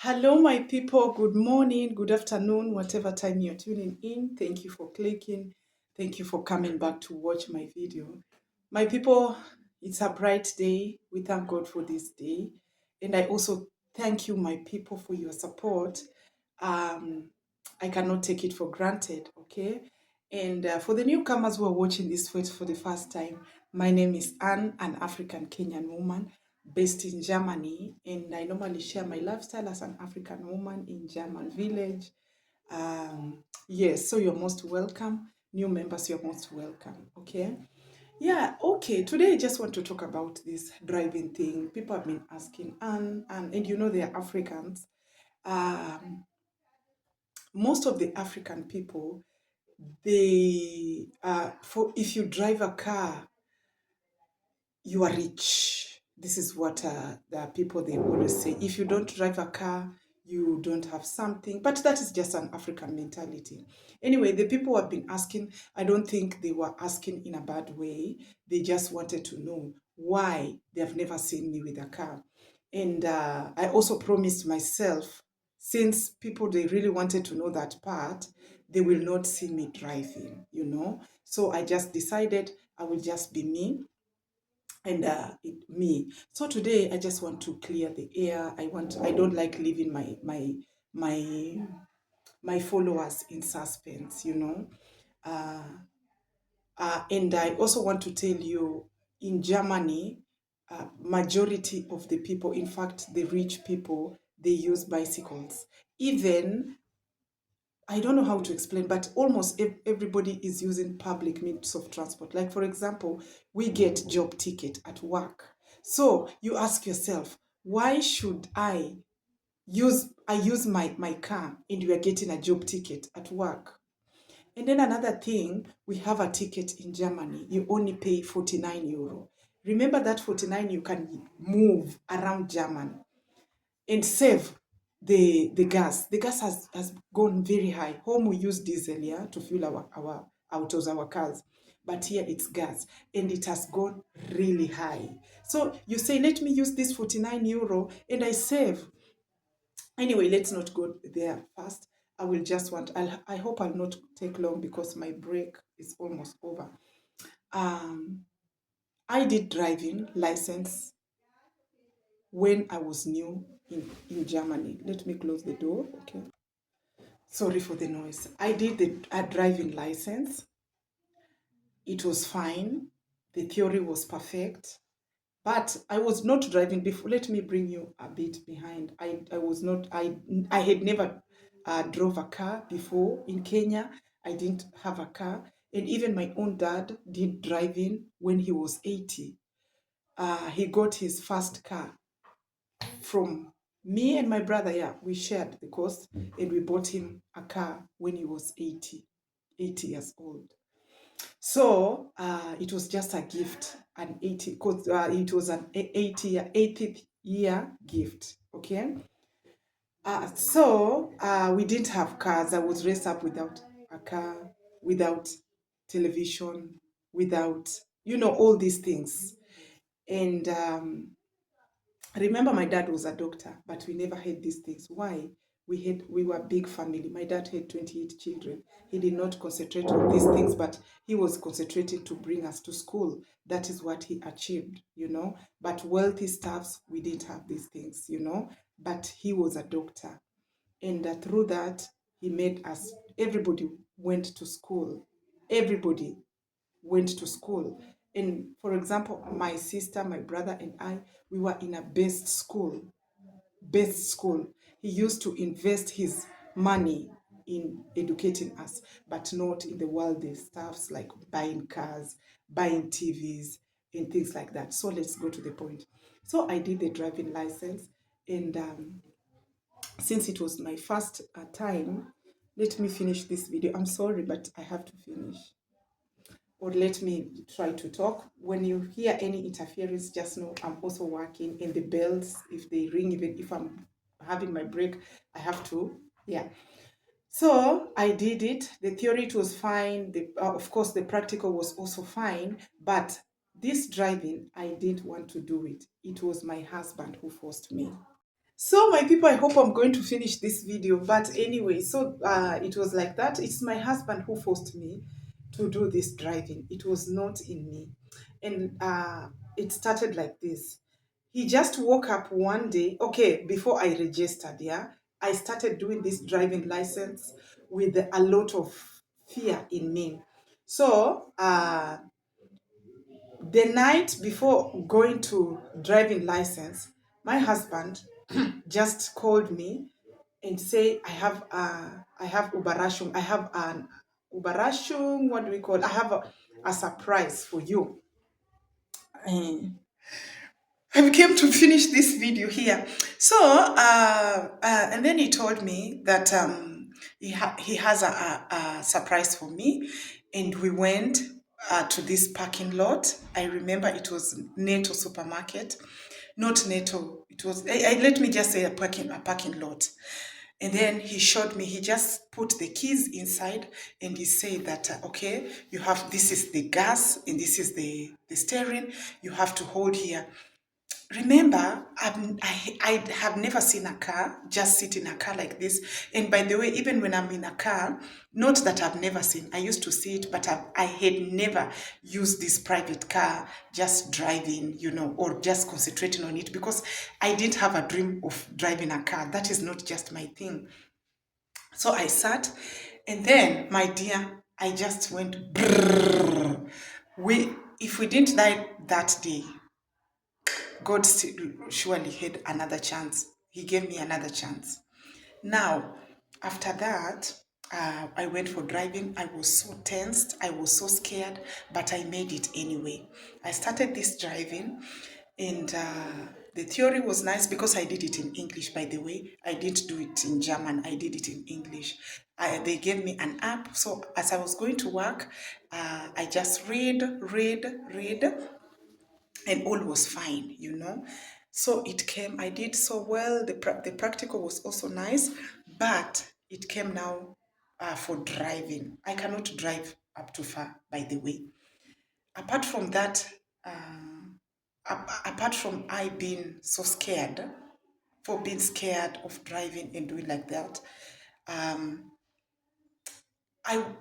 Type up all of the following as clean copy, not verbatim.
Hello, my people. Good morning, good afternoon, whatever time you're tuning in. Thank you for clicking. Thank you for coming back to watch my video. My people, it's a bright day. We thank God for this day. And I also thank you, my people, for your support. Um, I cannot take it for granted, okay? And for the newcomers who are watching this for the first time, my name is Anne, an African Kenyan woman based in Germany, and I normally share my lifestyle as an African woman in German village. Yes, so you're most welcome. New members, you're most welcome. Okay. Yeah, okay. Today I just want to talk about this driving thing. People have been asking, and you know they are Africans. Um, Most of the African people, they for if you drive a car, you are rich. This is what the people they always say. If you don't drive a car, you don't have something. But that is just an African mentality. Anyway, the people who have been asking, I don't think they were asking in a bad way. They just wanted to know why they have never seen me with a car. And I also promised myself, since people they really wanted to know that part, they will not see me driving. So I just decided I will just be me and me. So today I just want to clear the air. I don't like leaving my my followers in suspense. Uh, and I also want to tell you, in Germany, majority of the people, in fact, the rich people, they use bicycles. Even I don't know how to explain, but almost everybody is using public means of transport. Like, for example, we get job ticket at work. So you ask yourself, why should I use my car and you are getting a job ticket at work? And then another thing, we have a ticket in Germany. You only pay 49 euro. Remember that 49 you can move around Germany and save the gas. The gas has gone very high. Home we use diesel, yeah, to fuel our autos, our cars. But here it's gas and it has gone really high. So you say, let me use this 49 euro and I save. Anyway, let's not go there fast. I hope I'll not take long because my break is almost over. Um, I did driving license when I was new in Germany. Let me close the door, okay? Sorry for the noise. I did a driving license. It was fine. The theory was perfect. But I was not driving before. Let me bring you a bit behind. I was not, I had never drove a car before in Kenya. I didn't have a car. And even my own dad did driving when he was 80. He got his first car from me and my brother. Yeah, we shared the cost and we bought him a car when he was 80 years old. So it was just a gift, an 80, because it was an 80th year gift, okay? So we didn't have cars. I was raised up without a car, without television, without, all these things. And I remember my dad was a doctor, but we never had these things. Why? We were a big family. My dad had 28 children. He did not concentrate on these things, but he was concentrating to bring us to school. That is what he achieved. But wealthy staffs, we didn't have these things. But he was a doctor. And through that, he made us, everybody went to school. Everybody went to school. And for example, my sister, my brother, and I, we were in a best school. Best school. He used to invest his money in educating us, but not in the worldly stuffs like buying cars, buying TVs, and things like that. So let's go to the point. So I did the driving license, and since it was my first time, let me finish this video. I'm sorry, but I have to finish, or let me try to talk. When you hear any interference, just know I'm also working, and the bells, if they ring, even if I'm having my break, I have to, yeah. So I did it. The theory, it was fine. Of course, the practical was also fine, but this driving, I didn't want to do it. It was my husband who forced me. So my people, I hope I'm going to finish this video. But anyway, so it was like that. It's my husband who forced me to do this driving. It was not in me. And it started like this. He just woke up one day. Okay, before I registered, yeah, I started doing this driving license with a lot of fear in me. So the night before going to driving license, my husband just called me and say, I have Uberraschung. I have an Uberraschung, what do we call? I have a surprise for you. And I came to finish this video here. So, and then he told me that he has a surprise for me. And we went to this parking lot. I remember it was Netto supermarket. Not Netto. It was, let me just say a parking lot. And then he showed me, he just put the keys inside and he said that, okay, you have, this is the gas and this is the steering. You have to hold here. Remember, I have never seen a car, just sit in a car like this. And by the way, even when I'm in a car, not that I've never seen, I used to see it, but I had never used this private car, just driving, or just concentrating on it because I didn't have a dream of driving a car. That is not just my thing. So I sat, and then, my dear, I just went, brrrr. If we didn't die that day, God surely had another chance. He gave me another chance. Now, after that, I went for driving. I was so tensed. I was so scared, but I made it anyway. I started this driving, and the theory was nice because I did it in English, by the way. I didn't do it in German. I did it in English. They gave me an app. So as I was going to work, I just read, and all was fine. So it came, I did so well. The practical was also nice, but it came now for driving. I cannot drive up too far, by the way. Apart from that, apart from I being so scared, for being scared of driving and doing like that, um,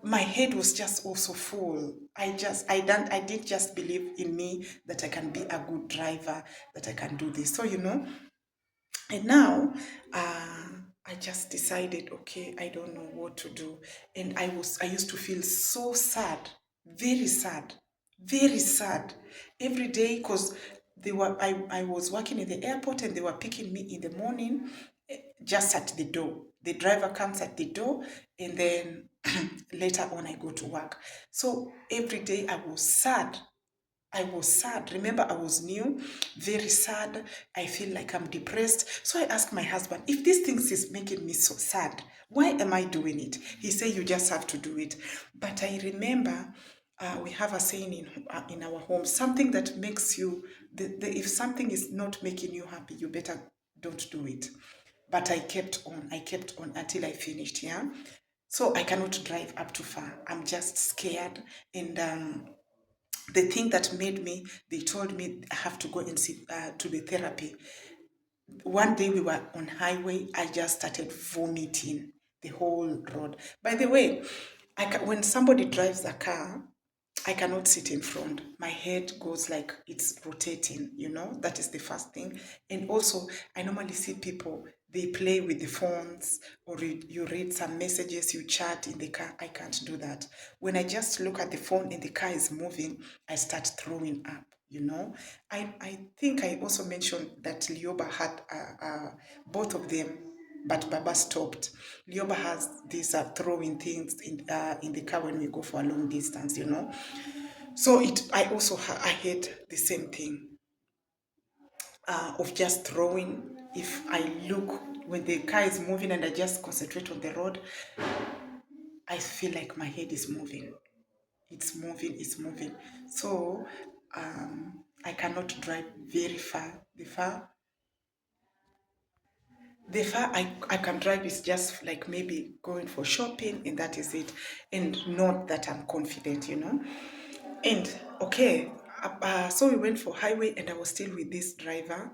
my head was just also full. I didn't just believe in me that I can be a good driver, that I can do this. So and now I just decided, okay, I don't know what to do. And I used to feel so sad, very sad, very sad every day because I was working in the airport and they were picking me in the morning just at the door. The driver comes at the door and then later on I go to work. So every day I was sad. I was sad. Remember, I was new, very sad. I feel like I'm depressed. So I asked my husband, if these things is making me so sad, why am I doing it? He said, you just have to do it. But I remember we have a saying in our home, something that makes you, if something is not making you happy, you better don't do it. But I kept on until I finished, yeah? So I cannot drive up too far. I'm just scared. And the thing that made me, they told me I have to go and see to the therapy. One day we were on highway, I just started vomiting the whole road. By the way, when somebody drives a car, I cannot sit in front. My head goes like it's rotating. That is the first thing. And also, I normally see people, they play with the phones or you read some messages, you chat in the car. I can't do that. When I just look at the phone and the car is moving, I start throwing up. I think I also mentioned that Lioba had both of them, but Baba stopped. Lioba has these throwing things in the car when we go for a long distance. So I also I hate the same thing of just throwing. If I look when the car is moving and I just concentrate on the road, I feel like my head is moving. It's moving. So I cannot drive very far. The far I can drive is just like maybe going for shopping and that is it. And not that I'm confident. And okay, so we went for highway and I was still with this driver.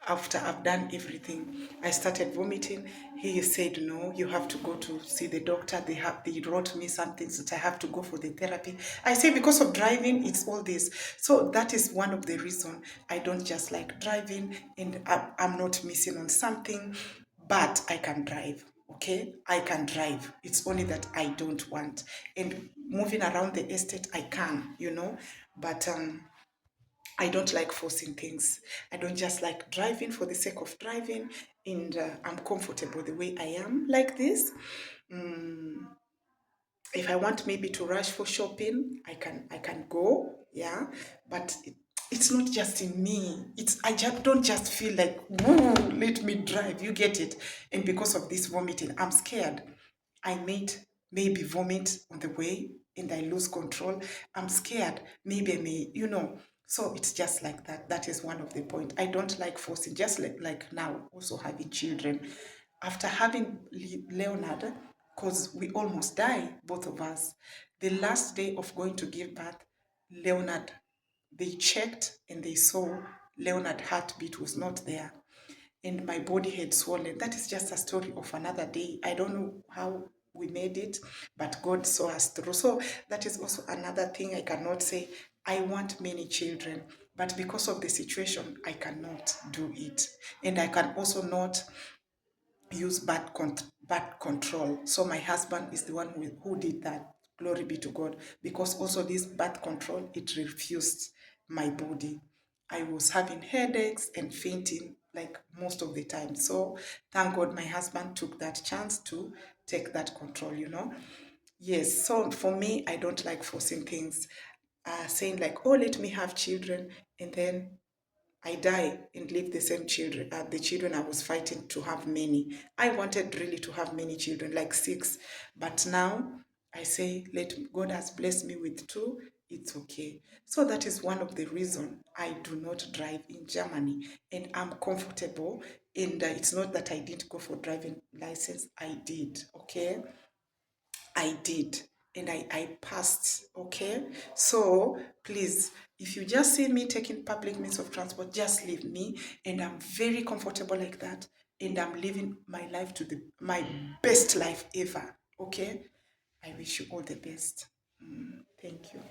after I've done everything, I started vomiting. He said, no, you have to go to see the doctor. They wrote me something that I have to go for the therapy. I say because of driving, it's all this. So that is one of the reason I don't just like driving, and I'm not missing on something, but I can drive. Okay, I can drive. It's only that I don't want. And moving around the estate, I can, but I don't like forcing things. I don't just like driving for the sake of driving, and I'm comfortable the way I am like this. Mm, if I want maybe to rush for shopping, I can go, yeah. But it's not just in me. I just don't just feel like, woo, let me drive. You get it? And because of this vomiting, I'm scared. I maybe vomit on the way and I lose control. I'm scared. Maybe I may, So it's just like that. That is one of the point. I don't like forcing, just like now, also having children. After having Leonard, because we almost die, both of us, the last day of going to give birth, Leonard, they checked and they saw Leonard heartbeat was not there and my body had swollen. That is just a story of another day. I don't know how we made it, but God saw us through. So that is also another thing I cannot say. I want many children, but because of the situation, I cannot do it. And I can also not use bad control. So my husband is the one who did that. Glory be to God. Because also this birth control, it refused my body. I was having headaches and fainting like most of the time. So thank God my husband took that chance to take that control. Yes, so for me, I don't like forcing things. Saying like, oh, let me have children, and then I die and leave the same children, the children I was fighting to have many. I wanted really to have many children, like 6. But now I say, let God has blessed me with 2. It's okay. So that is one of the reason I do not drive in Germany, and I'm comfortable. And it's not that I didn't go for driving license. I did. Okay. I did, and I passed, okay? So please, if you just see me taking public means of transport, just leave me, and I'm very comfortable like that, and I'm living my life to my best life ever, okay? I wish you all the best. Thank you.